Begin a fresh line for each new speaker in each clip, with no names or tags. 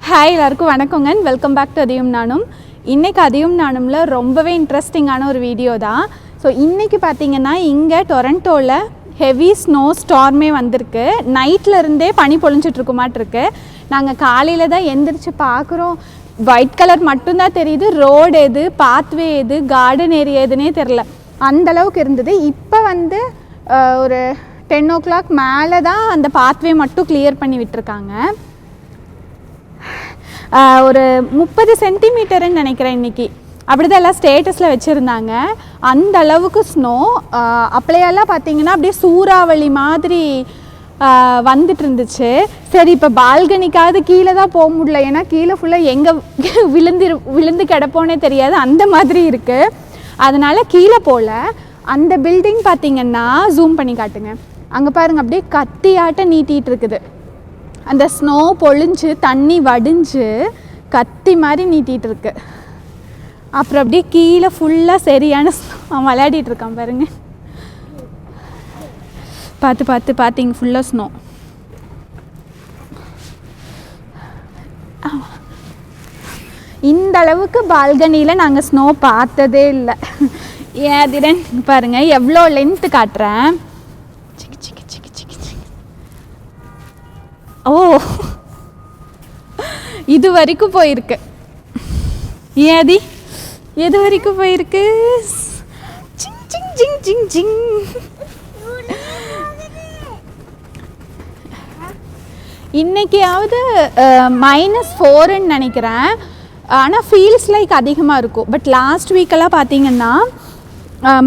Hi எல்லாருக்கும் வணக்கங்க and welcome back to Adhiumnaanum. இன்றைக்கி Adhiumnaanumல ரொம்பவே இன்ட்ரெஸ்டிங்கான ஒரு வீடியோ தான். ஸோ இன்றைக்கி பார்த்திங்கன்னா இங்கே டொரண்டோவில் ஹெவி ஸ்னோ ஸ்டார்மே வந்திருக்கு. நைட்டில் இருந்தே பனி பொழிஞ்சிட்ருக்குமாட்டிருக்கு. நாங்கள் காலையில் தான் எந்திரிச்சு பார்க்குறோம். ஒயிட் கலர் மட்டும்தான் தெரியுது. ரோடு எது, பாத்வே எது, கார்டன் ஏரியா எதுனே தெரில, அந்தளவுக்கு இருந்தது. இப்போ வந்து ஒரு 10 o'clock மேலே தான் அந்த பாத்வே மட்டும் கிளியர் பண்ணி விட்டுருக்காங்க. ஒரு 30 சென்டிமீட்டருன்னு நினைக்கிறேன் இன்றைக்கி, அப்படி தான் எல்லாம் ஸ்டேட்டஸில் வச்சுருந்தாங்க. அந்த அளவுக்கு ஸ்னோ. அப்படியெல்லாம் பார்த்திங்கன்னா அப்படியே சூறாவளி மாதிரி வந்துட்டு இருந்துச்சு. சரி, இப்போ பால்கனிக்காவது கீழே தான் போக முடியல, ஏன்னா கீழே ஃபுல்லாக எங்கே விழுந்து கிடப்போனே தெரியாது, அந்த மாதிரி இருக்குது. அதனால் கீழே போகல. அந்த பில்டிங் பார்த்திங்கன்னா ஜூம் பண்ணி காட்டுங்க, அங்கே பாருங்கள், அப்படியே கத்தியாட்ட நீட்டிகிட்டு இருக்குது. அந்த ஸ்னோ பொழிஞ்சு தண்ணி வடிஞ்சு கத்தி மாதிரி நீட்டிகிட்டு இருக்கு. அப்புறம் அப்படியே கீழே ஃபுல்லாக சரியான ஸ்னோ விளையாடிட்டு இருக்கான் பாருங்க. பார்த்திங்க, ஃபுல்லாக ஸ்னோ. இந்த அளவுக்கு பால்கனியில் நாங்கள் ஸ்னோ பார்த்ததே இல்லை. ஏதிரன் பாருங்கள், எவ்வளோ லென்த்து காட்டுறேன். ஓ, இது வரைக்கும் போயிருக்கு. ஏதி எது வரைக்கும் போயிருக்கு? ஜிங் ஜிங் ஜிங் ஜிங் ஜிங். இன்னைக்காவது -4ன்னு நினைக்கிறேன். ஆனால் ஃபீல்ஸ் லைக் அதிகமாக இருக்கும். பட் லாஸ்ட் வீக்கெல்லாம் பார்த்தீங்கன்னா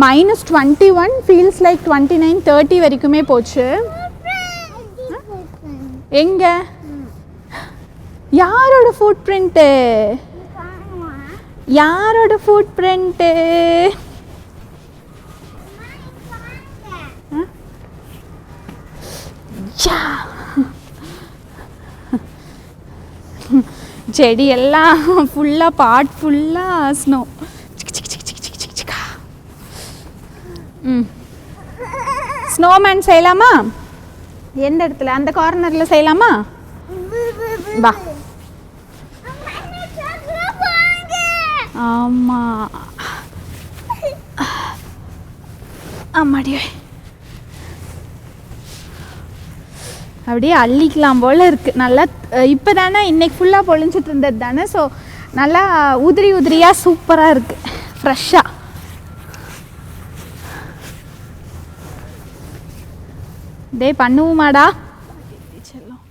-21, ஃபீல்ஸ் லைக் 29, 30 வரைக்குமே போச்சு. எங்க யாரோட ஃபுட் பிரிண்ட்டு? யாரோட ஃபுட் பிரிண்ட்டு? செடி எல்லாம் ஃபுல்லாக பாட் ஃபுல்லாக ஸ்னோ. ஸ்னோமேன் செய்யலாமா? எந்த இடத்துல? அந்த கார்னரில் செய்யலாமா? வா. ஆமாம், ஆமாடி, அப்படியே அள்ளிக்கலாம் போல் இருக்குது. நல்லா இப்போ தானே இன்னைக்கு ஃபுல்லாக பொழிஞ்சிட்டு இருந்தது தானே. ஸோ நல்லா உதிரி உதிரியாக சூப்பராக இருக்குது, ஃப்ரெஷ்ஷாக. டே பண்ணுவோமாடா? செல்லம்,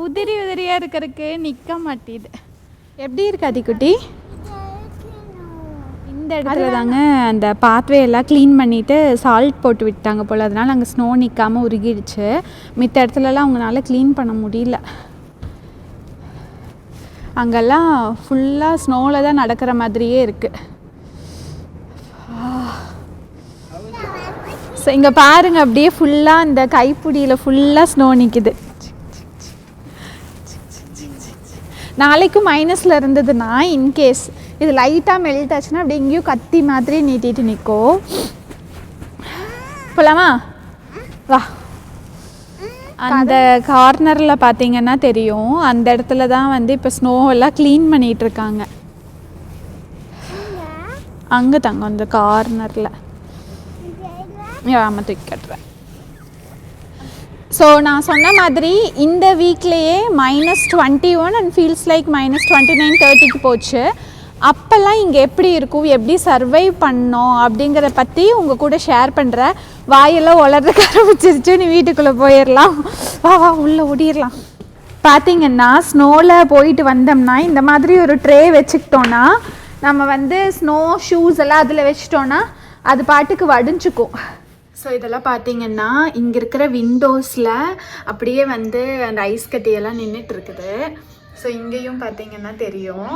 உதிரி உதிரியாக இருக்கிறதுக்கு நிற்க மாட்டேது. எப்படி இருக்கு அதிக்குட்டி? இந்த இடத்துல தாங்க அந்த பாத்வே எல்லாம் க்ளீன் பண்ணிவிட்டு சால்ட் போட்டு விட்டாங்க போல். அதனால் அங்கே ஸ்னோ நிற்காமல் உருகிடுச்சு. மித்த இடத்துலலாம் அவங்களால க்ளீன் பண்ண முடியல. அங்கெல்லாம் ஃபுல்லாக ஸ்னோவில் தான் நடக்கிற மாதிரியே இருக்குது. ஸோ இங்கே பாருங்கள், அப்படியே ஃபுல்லாக அந்த கைப்பிடியில் ஃபுல்லாக ஸ்னோ நிற்கிது. நாளைக்கும் மைனஸில் இருந்ததுன்னா இன்கேஸ் இது லைட்டாக மெல்ட் ஆச்சுன்னா அப்படி எங்கேயும் கத்தி மாதிரி நீட்டிட்டு நிற்கும். போலாமா? வா. அந்த கார்னரில் பார்த்தீங்கன்னா தெரியும், அந்த இடத்துல தான் வந்து இப்போ ஸ்னோவெல்லாம் க்ளீன் பண்ணிகிட்ருக்காங்க. அங்கே தாங்க அந்த கார்னரில். ஆமாம், தூக்கி கட்டுறேன். ஸோ நான் சொன்ன மாதிரி இந்த வீக்லேயே -21 அண்ட் ஃபீல்ஸ் லைக் -29, 30க்கு போச்சு. அப்போல்லாம் இங்கே எப்படி இருக்கும், எப்படி சர்வைவ் பண்ணோம் அப்படிங்கிறத பற்றி உங்கள் கூட ஷேர் பண்ணுறேன். வாயெல்லாம் வளர்றதுக்கு ஆரம்பிச்சிருச்சு. நீ வீட்டுக்குள்ளே போயிடலாம், வா வா உள்ளே ஓடிடலாம். பார்த்திங்கன்னா ஸ்னோவில் போயிட்டு வந்தோம்னா இந்த மாதிரி ஒரு ட்ரே வச்சுக்கிட்டோன்னா, நம்ம வந்து ஸ்னோ ஷூஸ் எல்லாம் அதில் வச்சிட்டோன்னா அது பாட்டுக்கு வடிஞ்சுக்கும். ஸோ இதெல்லாம் பார்த்திங்கன்னா இங்கே இருக்கிற விண்டோஸில் அப்படியே வந்து அந்த ஐஸ் கட்டியெல்லாம் நின்றுட்டுருக்குது. ஸோ இங்கேயும் பார்த்திங்கன்னா தெரியும்,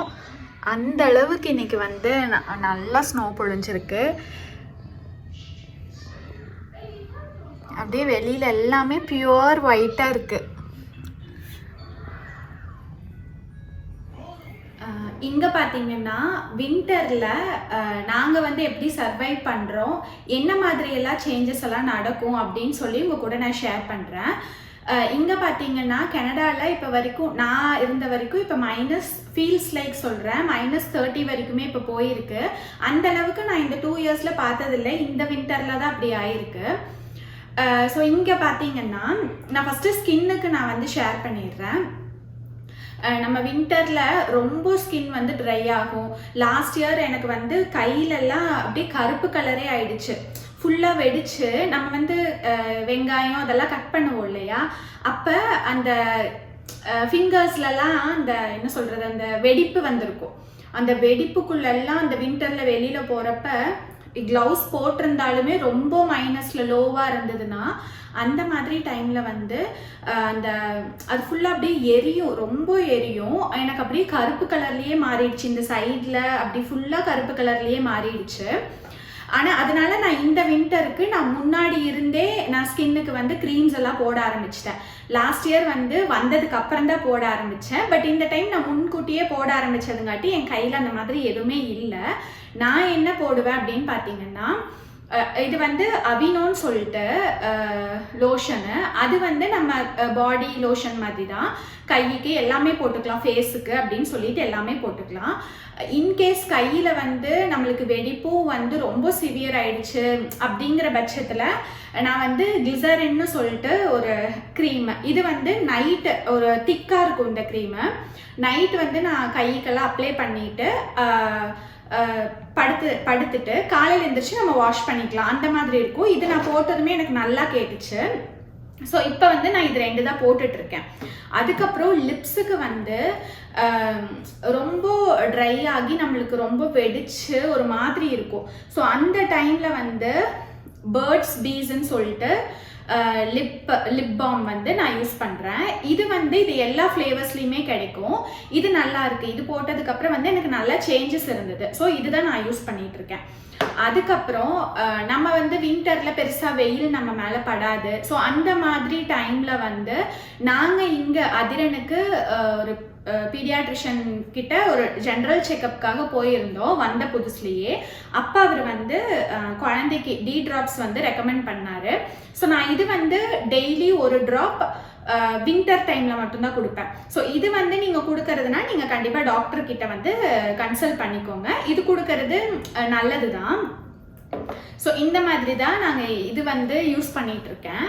அந்த அளவுக்கு இன்றைக்கி வந்து நல்லா ஸ்னோ பொழிஞ்சிருக்கு. அப்படியே வெளியில் எல்லாமே பியூர் ஒயிட்டாக இருக்குது. இங்கே பார்த்தீங்கன்னா வின்டரில் நாங்கள் வந்து எப்படி சர்வைவ் பண்ணுறோம், என்ன மாதிரியெல்லாம் சேஞ்சஸ் எல்லாம் நடக்கும் அப்படின்னு சொல்லி உங்கள் கூட நான் ஷேர் பண்ணுறேன். இங்கே பார்த்தீங்கன்னா கனடாவில் இப்போ வரைக்கும் நான் இருந்த வரைக்கும் இப்போ ஃபீல்ஸ் லைக் சொல்கிறேன், -30 வரைக்குமே இப்போ போயிருக்கு. அந்த அளவுக்கு நான் இந்த 2 இயர்ஸில் பார்த்ததில்லை. இந்த வின்டரில் தான் அப்படி ஆயிருக்கு. ஸோ இங்கே பார்த்தீங்கன்னா நான் ஃபஸ்ட்டு ஸ்கின்னுக்கு நான் வந்து ஷேர் பண்ணிடுறேன். நம்ம வின்டரில் ரொம்ப ஸ்கின் வந்து ட்ரை ஆகும். லாஸ்ட் இயர் எனக்கு வந்து கையிலெல்லாம் அப்படியே கருப்பு கலரே ஆயிடுச்சு, ஃபுல்லாக வெடிச்சு. நம்ம வந்து வெங்காயம் அதெல்லாம் கட் பண்ணுவோம் இல்லையா, அப்போ அந்த ஃபிங்கர்ஸ்லலாம் அந்த என்ன சொல்கிறது, அந்த வெடிப்பு வந்திருக்கும். அந்த வெடிப்புக்குள்ளெல்லாம் அந்த வின்டரில் வெளியில் போகிறப்ப க்ளவுஸ் போட்டிருந்தாலுமே ரொம்ப மைனஸில் லோவாக இருந்ததுன்னா அந்த மாதிரி டைமில் வந்து அந்த அது ஃபுல்லாக அப்படியே எரியும், ரொம்ப எரியும். எனக்கு அப்படியே கருப்பு கலர்லேயே மாறிடுச்சு, இந்த சைடில் அப்படி ஃபுல்லாக கருப்பு கலர்லேயே மாறிடுச்சு. ஆனால் அதனால நான் இந்த வின்டருக்கு நான் முன்னாடி இருந்தே நான் ஸ்கின்னுக்கு வந்து க்ரீம்ஸ் எல்லாம் போட ஆரம்பிச்சிட்டேன். லாஸ்ட் இயர் வந்து வந்ததுக்கு அப்புறம் தான் போட ஆரம்பித்தேன். பட் இந்த டைம் நான் முன்கூட்டியே போட ஆரம்பித்ததுங்காட்டி என் கையில் அந்த மாதிரி எதுவுமே இல்லை. நான் என்ன போடுவேன் அப்படின்னு பார்த்தீங்கன்னா, இது வந்து அவினோன்னு சொல்லிட்டு லோஷனு. அது வந்து நம்ம பாடி லோஷன் மாதிரி தான், கைக்கு எல்லாமே போட்டுக்கலாம், ஃபேஸுக்கு அப்படின்னு சொல்லிட்டு எல்லாமே போட்டுக்கலாம். இன்கேஸ் கையில் வந்து நம்மளுக்கு வெடிப்பும் வந்து ரொம்ப சிவியர் ஆயிடுச்சு அப்படிங்கிற பட்சத்தில் நான் வந்து கிளிசரின்னு சொல்லிட்டு ஒரு க்ரீம், இது வந்து நைட்டு ஒரு திக்காக இருக்கும் இந்த க்ரீமு. நைட் வந்து நான் கைக்கெல்லாம் அப்ளை பண்ணிவிட்டு படுத்துட்டு காலையில் எழுந்திரிச்சு நம்ம வாஷ் பண்ணிக்கலாம், அந்த மாதிரி இருக்கும். இது நான் போட்டதுமே எனக்கு நல்லா கேட்டுச்சு. ஸோ இப்போ வந்து நான் இது 2 தான் போட்டுட்ருக்கேன். அதுக்கப்புறம் லிப்ஸுக்கு வந்து ரொம்ப ட்ரை ஆகி நம்மளுக்கு ரொம்ப வெடிச்சு ஒரு மாதிரி இருக்கும். ஸோ அந்த டைமில் வந்து பேர்ட்ஸ் பீஸ்ன்னு சொல்லிட்டு லிப் பாம் வந்து நான் யூஸ் பண்ணுறேன். இது வந்து இது எல்லா ஃப்ளேவர்ஸ்லையுமே கிடைக்கும். இது நல்லா இருக்குது. இது போட்டதுக்கப்புறம் வந்து எனக்கு நல்ல சேஞ்சஸ் இருந்தது. ஸோ இதுதான் நான் யூஸ் பண்ணிகிட்ருக்கேன். அதுக்கப்புறம் நம்ம வந்து வின்டரில் பெருசாக வெயில் நம்ம மேலே படாது. ஸோ அந்த மாதிரி டைமில் வந்து நாங்கள் இங்கே அதிரனுக்கு ஒரு பீடியாட்ரிஷியன் கிட்ட ஒரு ஜென்ரல் செக்கப்புக்காக போயிருந்தோம் வந்த புதுசுலேயே. அப்போ அவர் வந்து குழந்தைக்கு டி ட்ராப்ஸ் வந்து ரெக்கமெண்ட் பண்ணார். ஸோ நான் இது வந்து டெய்லி ஒரு ட்ராப் வின்டர் டைமில் மட்டும்தான் கொடுப்பேன். ஸோ இது வந்து நீங்கள் கொடுக்கறதுனா நீங்கள் கண்டிப்பாக டாக்டர்கிட்ட வந்து கன்சல்ட் பண்ணிக்கோங்க. இது கொடுக்கறது நல்லது தான். ஸோ இந்த மாதிரி தான் நாங்கள் இது வந்து யூஸ் பண்ணிகிட்ருக்கேன்.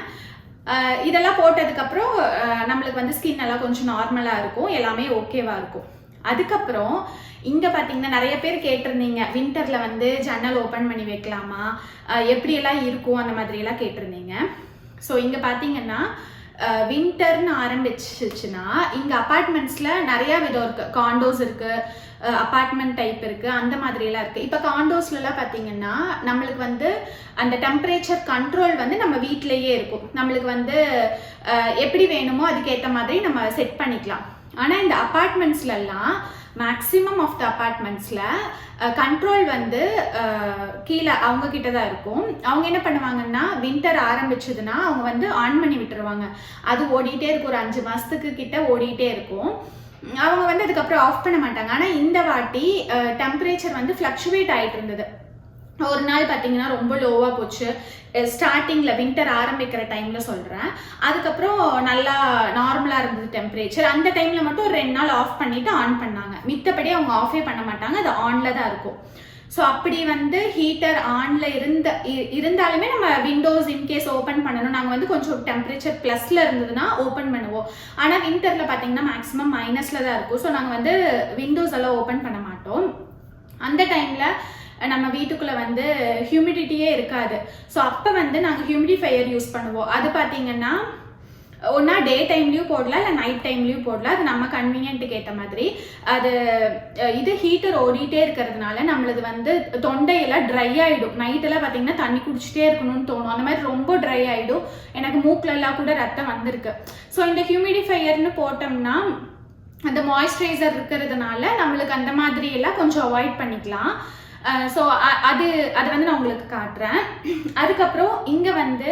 இதெல்லாம் போட்டதுக்கப்புறம் நம்மளுக்கு வந்து ஸ்கின் எல்லாம் கொஞ்சம் நார்மலாக இருக்கும், எல்லாமே ஓகேவாக இருக்கும். அதுக்கப்புறம் இங்கே பார்த்தீங்கன்னா நிறைய பேர் கேட்டிருந்தீங்க, வின்டரில் வந்து ஜன்னல் ஓப்பன் பண்ணி வைக்கலாமா, எப்படியெல்லாம் இருக்கும் அந்த மாதிரியெல்லாம் கேட்டிருந்தீங்க. ஸோ இங்கே பார்த்தீங்கன்னா வின்டர்னு ஆரம்பிச்சிச்சுன்னா இங்கே அப்பார்ட்மெண்ட்ஸில் நிறையா விதம் இருக்குது. காண்டோஸ் இருக்குது, அப்பார்ட்மெண்ட் டைப் இருக்குது, அந்த மாதிரியெல்லாம் இருக்குது. இப்போ காண்டோஸ்லலாம் பார்த்தீங்கன்னா நம்மளுக்கு வந்து அந்த டெம்பரேச்சர் கண்ட்ரோல் வந்து நம்ம வீட்டிலையே இருக்கும். நம்மளுக்கு வந்து எப்படி வேணுமோ அதுக்கேற்ற மாதிரி நம்ம செட் பண்ணிக்கலாம். ஆனால் இந்த அப்பார்ட்மெண்ட்ஸ்லலாம் மேக்ஸிமம் ஆஃப் த அப்பார்ட்மெண்ட்ஸில் கண்ட்ரோல் வந்து கீழே அவங்க கிட்ட தான் இருக்கும். அவங்க என்ன பண்ணுவாங்கன்னா வின்டர் ஆரம்பிச்சதுன்னா அவங்க வந்து ஆன் பண்ணி விட்டுருவாங்க. அது ஓடிட்டே இருக்கும், ஒரு 5 மாதத்துக்கு கிட்ட ஓடிட்டே இருக்கும். அவங்க வந்து அதுக்கப்புறம் ஆஃப் பண்ண மாட்டாங்க. ஆனால் இந்த வாட்டி டெம்பரேச்சர் வந்து ஃப்ளக்சுவேட் ஆகிட்டு இருந்தது. ஒரு நாள் பார்த்தீங்கன்னா ரொம்ப லோவாக போச்சு, ஸ்டார்டிங்கில் வின்டர் ஆரம்பிக்கிற டைமில் சொல்கிறேன். அதுக்கப்புறம் நல்லா நார்மலாக இருந்தது டெம்பரேச்சர். அந்த டைமில் மட்டும் ஒரு 2 நாள் ஆஃப் பண்ணிவிட்டு ஆன் பண்ணாங்க. மித்தபடி அவங்க ஆஃபே பண்ண மாட்டாங்க, அது ஆனில் தான் இருக்கும். ஸோ அப்படி வந்து ஹீட்டர் ஆனில் இருந்தாலுமே நம்ம விண்டோஸ் இன்கேஸ் ஓப்பன் பண்ணணும், நாங்கள் வந்து கொஞ்சம் டெம்பரேச்சர் ப்ளஸில் இருந்ததுன்னா ஓப்பன் பண்ணுவோம். ஆனால் வின்டரில் பார்த்தீங்கன்னா மேக்ஸிமம் மைனஸில் தான் இருக்கும். ஸோ நாங்கள் வந்து விண்டோஸ் எல்லாம் ஓப்பன் பண்ண மாட்டோம். அந்த டைமில் நம்ம வீட்டுக்குள்ளே வந்து ஹியூமிடிட்டியே இருக்காது. ஸோ அப்போ வந்து நாங்கள் ஹியூமிடிஃபையர் யூஸ் பண்ணுவோம். அது பார்த்தீங்கன்னா ஒன்றா டே டைம்லேயும் போடலாம், இல்லை நைட் டைம்லேயும் போடலாம், அது நம்ம கன்வீனியன்ட்டுக்கு ஏற்ற மாதிரி. அது இது ஹீட்டர் ஓடிட்டே இருக்கிறதுனால நம்மளது வந்து தொண்டையெல்லாம் ட்ரை ஆகிடும். நைட்டெல்லாம் பார்த்தீங்கன்னா தண்ணி குடிச்சிட்டே இருக்கணும்னு தோணும், அந்த மாதிரி ரொம்ப ட்ரை ஆகிடும். எனக்கு மூக்கிலெல்லாம் கூட ரத்தம் வந்திருக்கு. ஸோ இந்த ஹியூமிடிஃபையர்னு போட்டோம்னா அந்த மாய்ஸ்சரைசர் இருக்கிறதுனால நம்மளுக்கு அந்த மாதிரி எல்லாம் கொஞ்சம் அவாய்ட் பண்ணிக்கலாம். ஸோ அது வந்து நான் உங்களுக்கு காட்டுறேன். அதுக்கப்புறம் இங்கே வந்து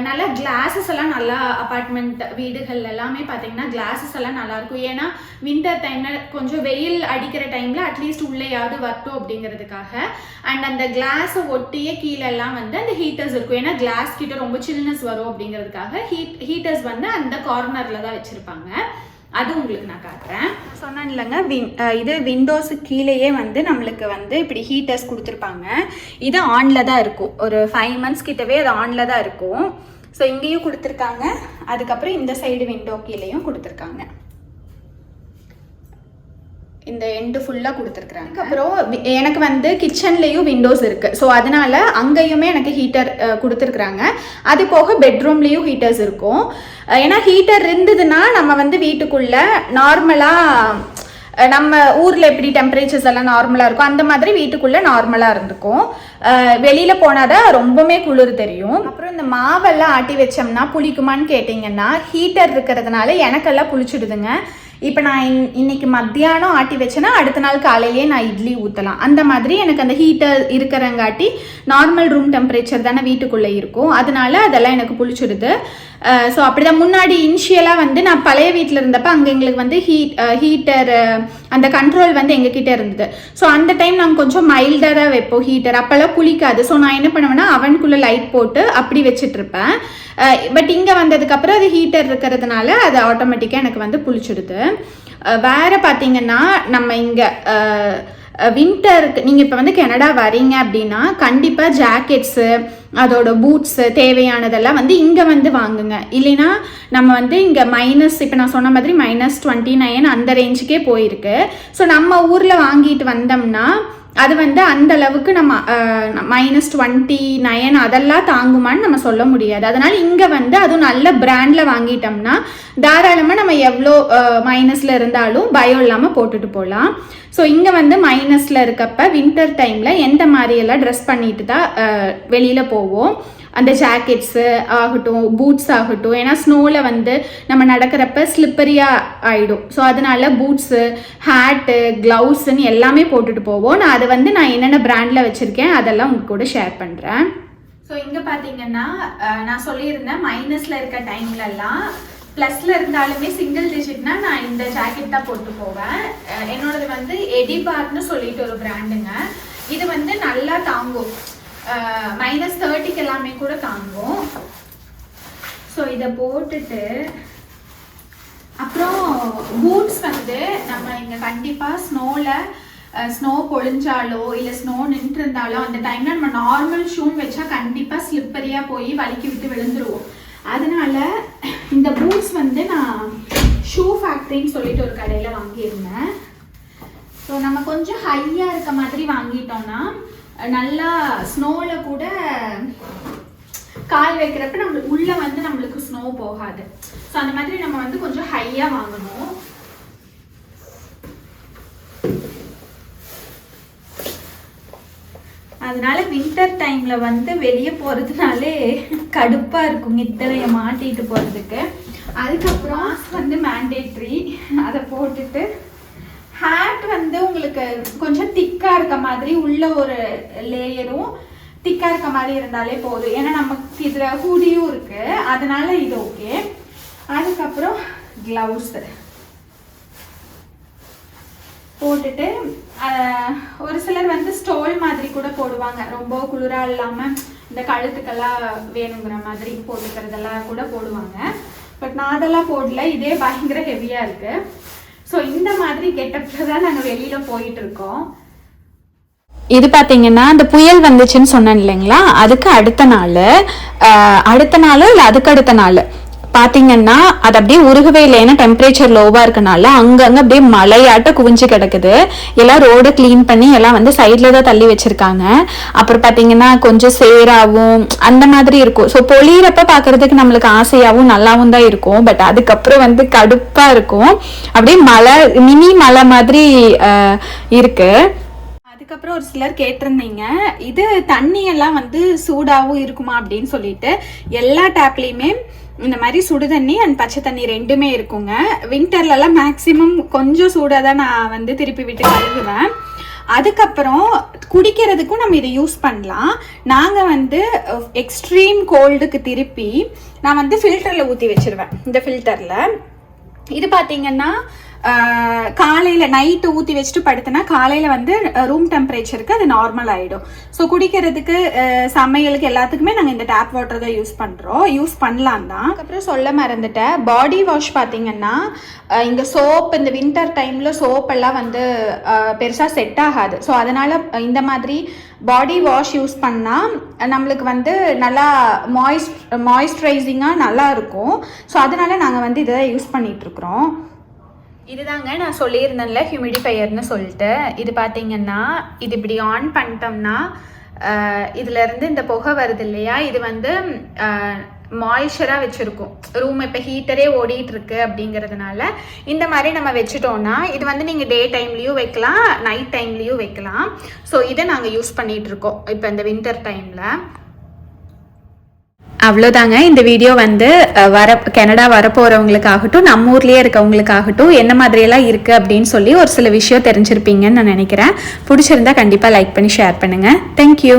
நல்லா கிளாஸஸ் எல்லாம் நல்லா அப்பார்ட்மெண்ட் வீடுகள் எல்லாமே பார்த்தீங்கன்னா கிளாஸஸ் எல்லாம் நல்லாயிருக்கும். ஏன்னா வின்டர் டைமில் கொஞ்சம் வெயில் அடிக்கிற டைமில் அட்லீஸ்ட் உள்ளேயாவது வரட்டும் அப்படிங்கிறதுக்காக. அண்ட் அந்த கிளாஸை ஒட்டியே கீழெல்லாம் வந்து அந்த ஹீட்டர்ஸ் இருக்கும். ஏன்னா கிளாஸ் கிட்ட ரொம்ப சில்னஸ் வரும் அப்படிங்கிறதுக்காக ஹீட்டர்ஸ் வந்து அந்த கார்னரில் தான் வச்சுருப்பாங்க. அது உங்களுக்கு நான் காட்டுறேன். சொன்னேன் இல்லைங்க, இது விண்டோஸு கீழேயே வந்து நம்மளுக்கு வந்து இப்படி ஹீட்டர்ஸ் கொடுத்துருப்பாங்க. இது ஆனில் தான் இருக்கும். ஒரு 5 months கிட்டவே அது ஆனில் தான் இருக்கும். ஸோ இங்கேயும் கொடுத்துருக்காங்க. அதுக்கப்புறம் இந்த சைடு விண்டோ கீழேயும் கொடுத்துருக்காங்க. இந்த எண்டு ஃபுல்லாக கொடுத்துருக்குறாங்க. அப்புறம் எனக்கு வந்து கிச்சன்லேயும் விண்டோஸ் இருக்குது. ஸோ அதனால் அங்கேயுமே எனக்கு ஹீட்டர் கொடுத்துருக்குறாங்க. அது போக பெட்ரூம்லேயும் ஹீட்டர்ஸ் இருக்கும். ஏன்னா ஹீட்டர் இருந்ததுன்னா நம்ம வந்து வீட்டுக்குள்ளே நார்மலாக நம்ம ஊரில் எப்படி டெம்பரேச்சர்ஸ் எல்லாம் நார்மலாக இருக்கும் அந்த மாதிரி வீட்டுக்குள்ளே நார்மலாக இருந்துக்கும். வெளியில் போனால் தான் ரொம்பவுமே குளிர் தெரியும். அப்புறம் இந்த மாவெல்லாம் ஆட்டி வச்சோம்னா புளிக்குமான்னு கேட்டிங்கன்னா ஹீட்டர் இருக்கிறதுனால எனக்கெல்லாம் புளிச்சுடுதுங்க. இப்போ நான் இன்னைக்கு மத்தியானம் ஆட்டி வச்சேன்னா அடுத்த நாள் காலையிலேயே நான் இட்லி ஊற்றலாம். அந்த மாதிரி எனக்கு அந்த ஹீட்டர் இருக்கிறங்காட்டி நார்மல் ரூம் டெம்பரேச்சர் தானே வீட்டுக்குள்ளே இருக்கும். அதனால அதெல்லாம் எனக்கு புளிச்சுடுது. ஸோ அப்படி தான் முன்னாடி இனிஷியலாக வந்து நான் பழைய வீட்டில் இருந்தப்போ அங்கே எங்களுக்கு வந்து ஹீட்டர் அந்த கண்ட்ரோல் வந்து எங்ககிட்ட இருந்தது. ஸோ அந்த டைம் நாங்கள் கொஞ்சம் மைல்டாக தான் வைப்போம் ஹீட்டர். அப்போல்லாம் புளிக்காது. ஸோ நான் என்ன பண்ணுவேன்னா அவனுக்குள்ளே லைட் போட்டு அப்படி வச்சிட்ருப்பேன். பட் இங்கே வந்ததுக்கப்புறம் அது ஹீட்டர் இருக்கிறதுனால அது ஆட்டோமேட்டிக்காக எனக்கு வந்து புளிச்சுடுது. வேறு பார்த்தீங்கன்னா நம்ம இங்கே வின்டருக்கு நீங்கள் இப்போ வந்து கனடா வரீங்க அப்படின்னா கண்டிப்பாக ஜாக்கெட்ஸு அதோட பூட்ஸு தேவையானதெல்லாம் வந்து இங்கே வந்து வாங்குங்க. இல்லைன்னா நம்ம வந்து இங்கே இப்போ நான் சொன்ன மாதிரி -29 அந்த ரேஞ்சுக்கே போயிருக்கு. ஸோ நம்ம ஊரில் வாங்கிட்டு வந்தோம்னா அது வந்து அந்த அளவுக்கு நம்ம -29 அதெல்லாம் தாங்குமான்னு நம்ம சொல்ல முடியாது. அதனால் இங்கே வந்து அதுவும் நல்ல பிராண்டில் வாங்கிட்டோம்னா தாராளமாக நம்ம எவ்வளோ மைனஸில் இருந்தாலும் பயம் இல்லாமல் போட்டுட்டு போகலாம். ஸோ இங்கே வந்து மைனஸில் இருக்கப்ப வின்டர் டைமில் எந்த மாதிரியெல்லாம் ட்ரெஸ் பண்ணிட்டு தான் வெளியில் போவோம். அந்த ஜாக்கெட்ஸு ஆகட்டும், பூட்ஸ் ஆகட்டும். ஏன்னா ஸ்னோவில் வந்து நம்ம நடக்கிறப்ப ஸ்லிப்பரியாக ஆகிடும். ஸோ அதனால பூட்ஸு, ஹேட்டு, க்ளவுஸுன்னு எல்லாமே போட்டுட்டு போவோம். நான் அதை வந்து நான் என்னென்ன பிராண்டில் வச்சுருக்கேன் அதெல்லாம் உங்க கூட ஷேர் பண்ணுறேன். ஸோ இங்கே பார்த்தீங்கன்னா நான் சொல்லியிருந்தேன் மைனஸில் இருக்க டைம்லலாம் ப்ளஸில் இருந்தாலுமே சிங்கிள் டிஜிட்னா நான் இந்த ஜாக்கெட் தான் போட்டு போவேன். என்னோடது வந்து எடிபார்னு சொல்லிட்டு ஒரு பிராண்டுங்க. இது வந்து நல்லா தாங்கும். -30 எல்லாமே கூட தாங்கும். ஸோ இதை போட்டுட்டு அப்புறம் பூட்ஸ் வந்து நம்ம இங்கே கண்டிப்பாக ஸ்னோ பொழிஞ்சாலோ இல்லை ஸ்னோ நின்று இருந்தாலோ அந்த டைமில் நம்ம நார்மல் ஷூன்னு வச்சா கண்டிப்பாக ஸ்லிப்பரியாக போய் வலிக்கி விட்டு விழுந்துருவோம். அதனால இந்த பூட்ஸ் வந்து நான் ஷூ ஃபேக்ட்ரின்னு சொல்லிட்டு ஒரு கடையில் வாங்கியிருந்தேன். ஸோ நம்ம கொஞ்சம் ஹையாக இருக்க மாதிரி வாங்கிட்டோம்னா நல்லா ஸ்னோவில் கூட கால் வைக்கிறப்ப நம்மளுக்கு உள்ளே வந்து நம்மளுக்கு ஸ்னோ போகாது. ஸோ அந்த மாதிரி நம்ம வந்து கொஞ்சம் ஹையாக வாங்கணும். அதனால வின்டர் டைமில் வந்து வெளியே போகிறதுனாலே கடுப்பாக இருக்கும் இத்தனையை மாட்டிட்டு போகிறதுக்கு. அதுக்கப்புறம் வந்து மேண்டேட்ரி அதை போட்டுட்டு ஹேட் வந்து உங்களுக்கு கொஞ்சம் திக்காக இருக்க மாதிரி உள்ள ஒரு லேயரும் திக்காக இருக்க மாதிரி இருந்தாலே போதும். ஏன்னா நமக்கு இதில் ஹூடியும் இருக்குது, அதனால இது ஓகே. அதுக்கப்புறம் க்ளவுஸு போட்டுட்டு ஒரு சிலர் வந்து ஸ்டோல் மாதிரி கூட போடுவாங்க. ரொம்ப குளிராக இல்லாமல் இந்த கழுத்துக்கெல்லாம் வேணுங்கிற மாதிரி போட்டுக்கிறதெல்லாம் கூட போடுவாங்க. பட் நான் அதெல்லாம் போடல, இதே பயங்கர ஹெவியாக இருக்குது. ஸோ இந்த மாதிரி கெட்டப்பில் தான் நாங்கள் வெளியில் போயிட்டு இருக்கோம்.
இது பார்த்தீங்கன்னா அந்த புயல் வந்துச்சுன்னு சொன்னேன் இல்லைங்களா, அதுக்கு அடுத்த நாள் இல்லை அதுக்கு அடுத்த நாள் பார்த்தீங்கன்னா அது அப்படியே உருகவே இல்லை. ஏன்னா டெம்பரேச்சர் லோவாக இருக்கனால அங்கங்கே அப்படியே மழையாட்ட குவிஞ்சு கிடக்குது. எல்லாம் ரோடை க்ளீன் பண்ணி எல்லாம் வந்து சைடில் தான் தள்ளி வச்சுருக்காங்க. அப்புறம் பார்த்தீங்கன்னா கொஞ்சம் சேராகவும் அந்த மாதிரி இருக்கும். ஸோ பொழியிறப்ப பார்க்குறதுக்கு நம்மளுக்கு ஆசையாகவும் நல்லாவும் தான் இருக்கும். பட் அதுக்கப்புறம் வந்து கடுப்பாக இருக்கும். அப்படியே மினி மழை மாதிரி இருக்குது.
அதுக்கப்புறம் ஒரு சிலர் கேட்டிருந்தீங்க இது தண்ணியெல்லாம் வந்து சூடாகவும் இருக்குமா அப்படின்னு சொல்லிட்டு. எல்லா டேப்லேயுமே இந்த மாதிரி சுடு தண்ணி அண்ட் பச்சை தண்ணி ரெண்டுமே இருக்குங்க. வின்டர்லலாம் மேக்ஸிமம் கொஞ்சம் சூடாக தான் நான் வந்து திருப்பி விட்டு கழுவுவேன். அதுக்கப்புறம் குடிக்கிறதுக்கும் நம்ம இதை யூஸ் பண்ணலாம். நாங்கள் வந்து எக்ஸ்ட்ரீம் கோல்டுக்கு திருப்பி நான் வந்து ஃபில்டரில் ஊற்றி வச்சுருவேன். இந்த ஃபில்டரில் இது பார்த்தீங்கன்னா காலையில் நைட்டு ஊற்றி வச்சுட்டு படுத்தினா காலையில் வந்து ரூம் டெம்பரேச்சருக்கு அது நார்மல் ஆகிடும். ஸோ குடிக்கிறதுக்கு சமையலுக்கு எல்லாத்துக்குமே நாங்கள் இந்த டேப் வாட்டர் தான் யூஸ் பண்ணலாம் தான். அதுக்கப்புறம் சொல்ல மறந்துட்டேன், பாடி வாஷ் பார்த்தீங்கன்னா இங்கே சோப் இந்த வின்டர் டைமில் சோப்பெல்லாம் வந்து பெருசாக செட் ஆகாது. ஸோ அதனால் இந்த மாதிரி பாடி வாஷ் யூஸ் பண்ணால் நம்மளுக்கு வந்து நல்லா மாய்ஸ்சரைசிங்காக நல்லா இருக்கும். ஸோ அதனால நாங்கள் வந்து இதை யூஸ் பண்ணிகிட்ருக்குறோம். இதுதாங்க நான் சொல்லியிருந்தேன்ல ஹியூமிடிஃபையர்னு சொல்லிட்டு. இது பார்த்தீங்கன்னா இது இப்படி ஆன் பண்ணிட்டோம்னா இதுலேருந்து இந்த புகை வருது இல்லையா, இது வந்து மாய்ஸ்சராக வச்சுருக்கும் ரூம். இப்போ ஹீட்டரே ஓடிட்டுருக்கு அப்படிங்கிறதுனால இந்த மாதிரி நம்ம வச்சுட்டோன்னா இது வந்து நீங்கள் டே டைம்லேயும் வைக்கலாம், நைட் டைம்லேயும் வைக்கலாம். ஸோ இதை நாங்கள் யூஸ் பண்ணிகிட்ருக்கோம் இப்போ இந்த வின்டர் டைமில். அவ்வளோதாங்க. இந்த வீடியோ வந்து கனடா வரப்போகிறவங்களுக்காகட்டும் நம்ம ஊர்லேயே இருக்கவங்களுக்காகட்டும் என்ன மாதிரியெல்லாம் இருக்குது அப்படின்னு சொல்லி ஒரு சில விஷயம் தெரிஞ்சிருப்பீங்கன்னு நான் நினைக்கிறேன். பிடிச்சிருந்தா கண்டிப்பாக லைக் பண்ணி ஷேர் பண்ணுங்கள். தேங்க்யூ.